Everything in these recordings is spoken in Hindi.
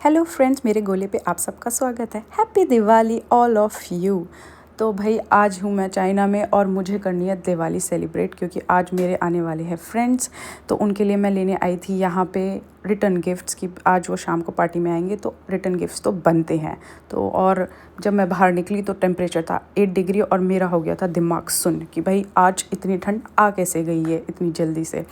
हेलो फ्रेंड्स, मेरे गोले पे आप सबका स्वागत है। Happy Diwali all of you. तो भाई आज हूँ मैं चाइना में और मुझे करनी है दिवाली सेलिब्रेट, क्योंकि आज मेरे आने वाले हैं फ्रेंड्स। तो उनके लिए मैं लेने आई थी यहाँ पे रिटर्न गिफ्ट्स की। आज वो शाम को पार्टी में आएंगे तो रिटर्न गिफ्ट्स तो बनते हैं। तो और जब मैं बाहर निकली तो टेम्परेचर था 8 डिग्री और मेरा हो गया था दिमाग सुन कि भाई आज इतनी ठंड आ कैसे गई है इतनी जल्दी से।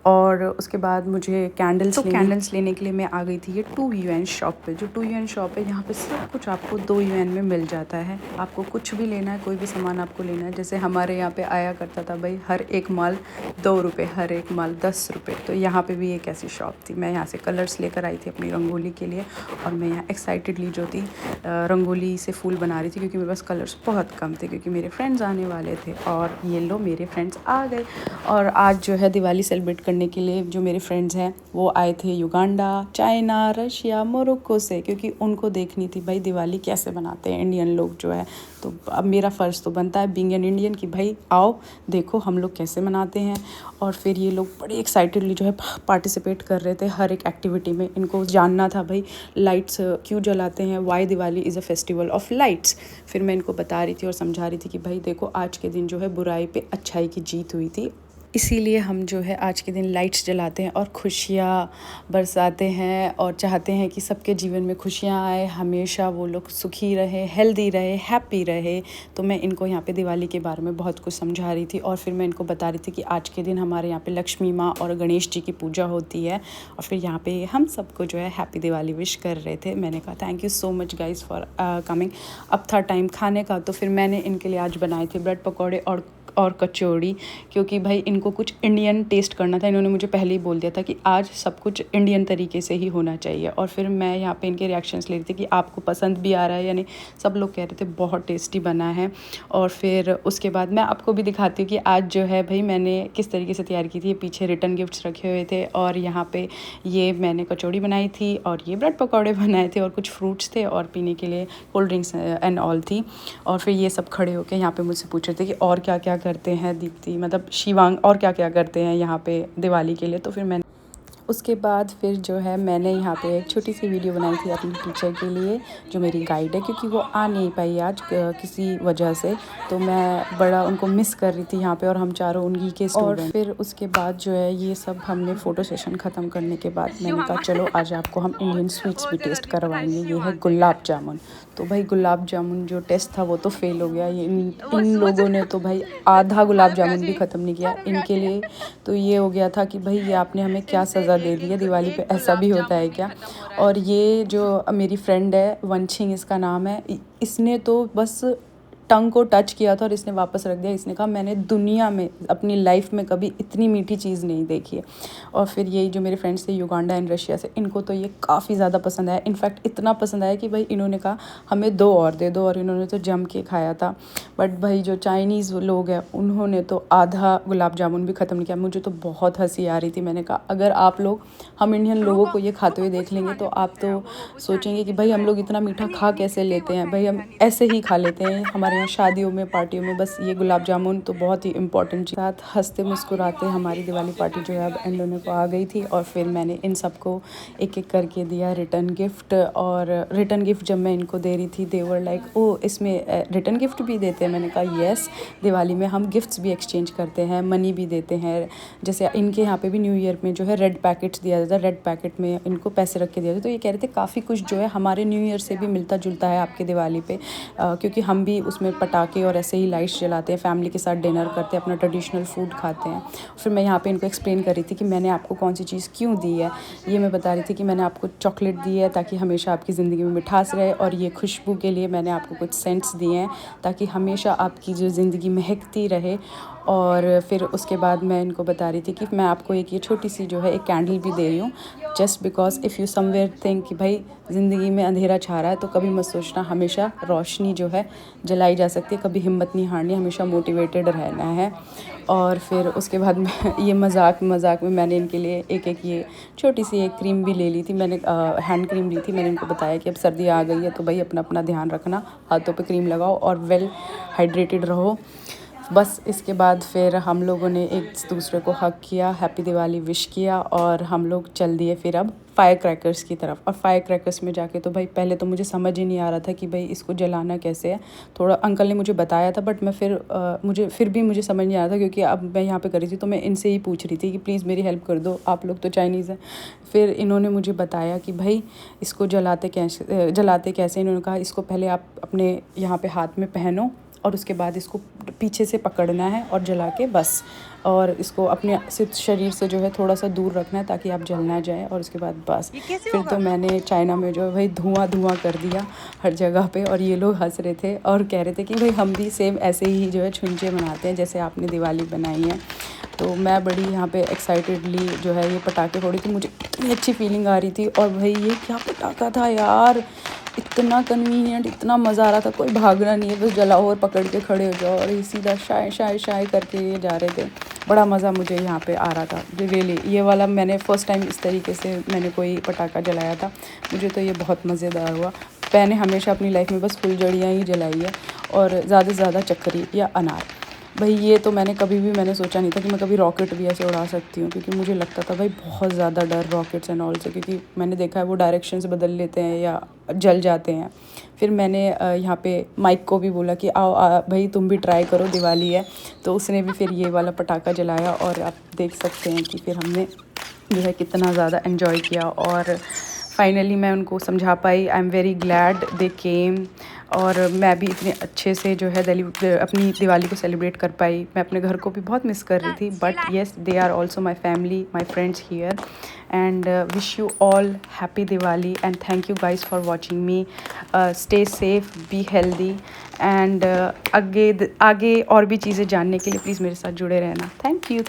और उसके बाद मुझे कैंडल्स लेने के लिए मैं आ गई थी ये 2 yuan शॉप पे। जो 2 yuan शॉप है यहाँ पे सब कुछ आपको 2 yuan में मिल जाता है। आपको कुछ भी लेना है, कोई भी सामान आपको लेना है, जैसे हमारे यहाँ पे आया करता था भाई हर एक माल 2 रुपये, हर एक माल 10 रुपये। तो यहाँ पे भी एक ऐसी शॉप थी। मैं यहाँ से कलर्स लेकर आई थी अपनी रंगोली के लिए और मैं यहाँ एक्साइटेडली जो थी रंगोली से फूल बना रही थी, क्योंकि मेरे पास कलर्स बहुत कम थे, क्योंकि मेरे फ्रेंड्स आने वाले थे। और ये लो मेरे फ्रेंड्स आ गए। और आज जो है दिवाली सेलिब्रेट करने के लिए जो मेरे फ्रेंड्स हैं वो आए थे युगांडा, चाइना, रशिया, मोरक्को से, क्योंकि उनको देखनी थी भाई दिवाली कैसे बनाते हैं इंडियन लोग जो है। तो अब मेरा फ़र्ज़ तो बनता है बीइंग एन इंडियन कि भाई आओ देखो हम लोग कैसे मनाते हैं। और फिर ये लोग बड़े एक्साइटेडली जो है पार्टिसिपेट कर रहे थे हर एक एक्टिविटी में। इनको जानना था भाई लाइट्स क्यों जलाते हैं, why Diwali is a festival of lights. फिर मैं इनको बता रही थी और समझा रही थी कि भाई देखो आज के दिन जो है बुराई पे अच्छाई की जीत हुई थी, इसीलिए हम जो है आज के दिन लाइट्स जलाते हैं और खुशियाँ बरसाते हैं और चाहते हैं कि सबके जीवन में खुशियाँ आए, हमेशा वो लोग सुखी रहे, हेल्दी रहे, हैप्पी रहे। तो मैं इनको यहाँ पे दिवाली के बारे में बहुत कुछ समझा रही थी। और फिर मैं इनको बता रही थी कि आज के दिन हमारे यहाँ पे लक्ष्मी माँ और गणेश जी की पूजा होती है। और फिर यहाँ पे हम सबको जो है हैप्पी दिवाली विश कर रहे थे। मैंने कहा thank you so much guys for coming. अब था टाइम खाने का, तो फिर मैंने इनके लिए आज बनाए थे ब्रेड पकौड़े और कचौड़ी, क्योंकि भाई इनको कुछ इंडियन टेस्ट करना था। इन्होंने मुझे पहले ही बोल दिया था कि आज सब कुछ इंडियन तरीके से ही होना चाहिए। और फिर मैं यहाँ पे इनके रिएक्शंस ले रही थी कि आपको पसंद भी आ रहा है या नहीं। सब लोग कह रहे थे बहुत टेस्टी बना है। और फिर उसके बाद मैं आपको भी दिखाती हूँ कि आज जो है भाई मैंने किस तरीके से तैयार की थी। ये पीछे रिटर्न गिफ्ट्स रखे हुए थे और यहाँ पे ये मैंने कचौड़ी बनाई थी और ये ब्रेड पकौड़े बनाए थे और कुछ फ्रूट्स थे और पीने के लिए कोल्ड ड्रिंक्स एंड ऑल थी। और फिर ये सब खड़े होकर यहाँ पे मुझसे पूछ रहे थे कि और क्या क्या करते हैं दीप्ति, मतलब शिवांग, और क्या क्या करते हैं यहाँ पे दिवाली के लिए। तो फिर मैंने उसके बाद फिर जो है मैंने यहाँ पे एक छोटी सी वीडियो बनाई थी अपनी टीचर के लिए, जो मेरी गाइड है, क्योंकि वो आ नहीं पाई आज किसी वजह से। तो मैं बड़ा उनको मिस कर रही थी यहाँ पे और हम चारों उन्हीं के स्टूडेंट। और फिर उसके बाद जो है ये सब हमने फ़ोटो सेशन ख़त्म करने के बाद मैंने कहा चलो आज आपको हम इंडियन स्वीट्स भी टेस्ट करवाएंगे। ये है गुलाब जामुन। तो भाई गुलाब जामुन जो टेस्ट था वो तो फेल हो गया। ये इन लोगों ने तो भाई आधा गुलाब जामुन भी ख़त्म नहीं किया। इनके लिए तो ये हो गया था कि भाई ये आपने हमें क्या सज़ा दे दी है, दिवाली पे ऐसा भी होता है क्या। और ये जो मेरी फ्रेंड है वंशिंग इसका नाम है, इसने तो बस टंग को टच किया था और इसने वापस रख दिया। इसने कहा मैंने दुनिया में अपनी लाइफ में कभी इतनी मीठी चीज़ नहीं देखी है। और फिर यही जो मेरे फ्रेंड्स थे युगांडा एंड रशिया से, इनको तो ये काफ़ी ज़्यादा पसंद आया। इनफैक्ट इतना पसंद आया कि भाई इन्होंने कहा हमें 2 और दे दो, और इन्होंने तो जम के खाया था। बट भाई जो चाइनीज़ लोग हैं उन्होंने तो आधा गुलाब जामुन भी ख़त्म नहीं किया। मुझे तो बहुत हंसी आ रही थी। मैंने कहा अगर आप लोग हम इंडियन लोगों को ये खाते हुए देख लेंगे तो आप तो सोचेंगे कि भाई हम लोग इतना मीठा खा कैसे लेते हैं, भाई हम ऐसे ही खा लेते हैं। हमारे यहाँ शादियों में, पार्टियों में बस ये गुलाब जामुन तो बहुत ही इंपॉर्टेंट चीज़। साथ हंसते मुस्कुराते हमारी दिवाली पार्टी जो है अब एंड होने को आ गई थी। और फिर मैंने इन सबको एक एक करके दिया रिटर्न गिफ्ट। और रिटर्न गिफ्ट जब मैं इनको दे रही थी दे वर लाइक ओ इसमें रिटर्न गिफ्ट भी देते हैं। मैंने कहा येस, दिवाली में हम गिफ्ट्स भी एक्सचेंज करते हैं, मनी भी देते हैं। जैसे इनके यहाँ पे भी न्यू ईयर में जो है रेड पैकेट्स दिया जाता है, रेड पैकेट में इनको पैसे रख के दिया जाता है। तो ये कह रहे थे काफ़ी कुछ जो है हमारे न्यू ईयर से भी मिलता जुलता है आपके दिवाली पे, क्योंकि हम भी उसमें पटाखे और ऐसे ही लाइट्स जलाते हैं, फैमिली के साथ डिनर करते हैं, अपना ट्रेडिशनल फूड खाते हैं। फिर मैं यहाँ पे इनको एक्सप्लेन कर रही थी कि मैंने आपको कौन सी चीज़ क्यों दी है। ये मैं बता रही थी कि मैंने आपको चॉकलेट दी है ताकि हमेशा आपकी ज़िंदगी में मिठास रहे, और ये खुशबू के लिए मैंने आपको कुछ सेंट्स दिए हैं ताकि हमेशा आपकी जो ज़िंदगी महकती रहे। और फिर उसके बाद मैं इनको बता रही थी कि मैं आपको एक ये छोटी सी जो है एक कैंडल भी दे रही हूँ, just because if you somewhere think कि भाई ज़िंदगी में अंधेरा छा रहा है तो कभी मत सोचना, हमेशा रोशनी जो है जलाई जा सकती है, कभी हिम्मत नहीं हारनी, हमेशा मोटिवेटेड रहना है। और फिर उसके बाद मैं ये मजाक में मैंने इनके लिए एक ये छोटी सी एक क्रीम भी ले ली थी। मैंने हैंड क्रीम ली थी। मैंने इनको बताया कि अब सर्दी आ गई है तो भाई अपना ध्यान रखना, हाथों पे क्रीम लगाओ और वेल हाइड्रेटेड रहो। बस इसके बाद फिर हम लोगों ने एक दूसरे को हग किया, हैप्पी दिवाली विश किया और हम लोग चल दिए फिर अब फायर क्रैकर्स की तरफ। और फायर क्रैकर्स में जाके तो भाई पहले तो मुझे समझ ही नहीं आ रहा था कि भाई इसको जलाना कैसे है। थोड़ा अंकल ने मुझे बताया था, बट मैं फिर भी मुझे समझ नहीं आ रहा था, क्योंकि अब मैं यहाँ पे कर रही थी तो मैं इनसे ही पूछ रही थी कि प्लीज़ मेरी हेल्प कर दो, आप लोग तो चाइनीज़ हैं। फिर इन्होंने मुझे बताया कि भाई इसको जलाते कैसे। इन्होंने कहा इसको पहले आप अपने यहाँ पे हाथ में पहनो और उसके बाद इसको पीछे से पकड़ना है और जला के बस, और इसको अपने सिर्फ शरीर से जो है थोड़ा सा दूर रखना है ताकि आप जल ना जाए, और उसके बाद बस। फिर तो मैंने चाइना में जो है भाई धुआं कर दिया हर जगह पे, और ये लोग हंस रहे थे और कह रहे थे कि भाई हम भी सेम ऐसे ही जो है छुंचे मनाते हैं जैसे आपने दिवाली बनाई है। तो मैं बड़ी यहाँ पे एक्साइटेडली जो है ये पटाखे फोड़ी थी, मुझे इतनी अच्छी फीलिंग आ रही थी। और भाई ये क्या पटाखा था यार, इतना कन्वीनियंट, इतना मज़ा आ रहा था, कोई भागना नहीं है, बस जलाओ और पकड़ के खड़े हो जाओ, और ये सीधा शाय शाय शाय करके ये जा रहे थे। बड़ा मज़ा मुझे यहाँ पे आ रहा था रियली। ये वाला मैंने फ़र्स्ट टाइम इस तरीके से मैंने कोई पटाखा जलाया था, मुझे तो ये बहुत मज़ेदार हुआ। मैंने हमेशा अपनी लाइफ में बस फुलझड़ियाँ ही जलाई है, और ज़्यादा से ज़्यादा चक्करी या अनार। भाई ये तो मैंने सोचा नहीं था कि मैं कभी रॉकेट भी ऐसे उड़ा सकती हूँ, क्योंकि मुझे लगता था भाई बहुत ज़्यादा डर रॉकेट्स एंड ऑल से, क्योंकि मैंने देखा है वो डायरेक्शंस बदल लेते हैं या जल जाते हैं। फिर मैंने यहाँ पे माइक को भी बोला कि आओ भाई तुम भी ट्राई करो, दिवाली है। तो उसने भी फिर ये वाला पटाखा जलाया, और आप देख सकते हैं कि फिर हमने जो है कितना ज़्यादा एन्जॉय किया। और फाइनली मैं उनको समझा पाई, आई एम वेरी ग्लैड दे केम, और मैं भी इतने अच्छे से जो है अपनी दिवाली को सेलिब्रेट कर पाई। मैं अपने घर को भी बहुत मिस कर रही थी, but yes they are also my family, my friends here, and wish you all happy Diwali and thank you guys for watching me. Stay safe, be healthy, and आगे और भी चीज़ें जानने के लिए प्लीज़ मेरे साथ जुड़े रहना। Thank you.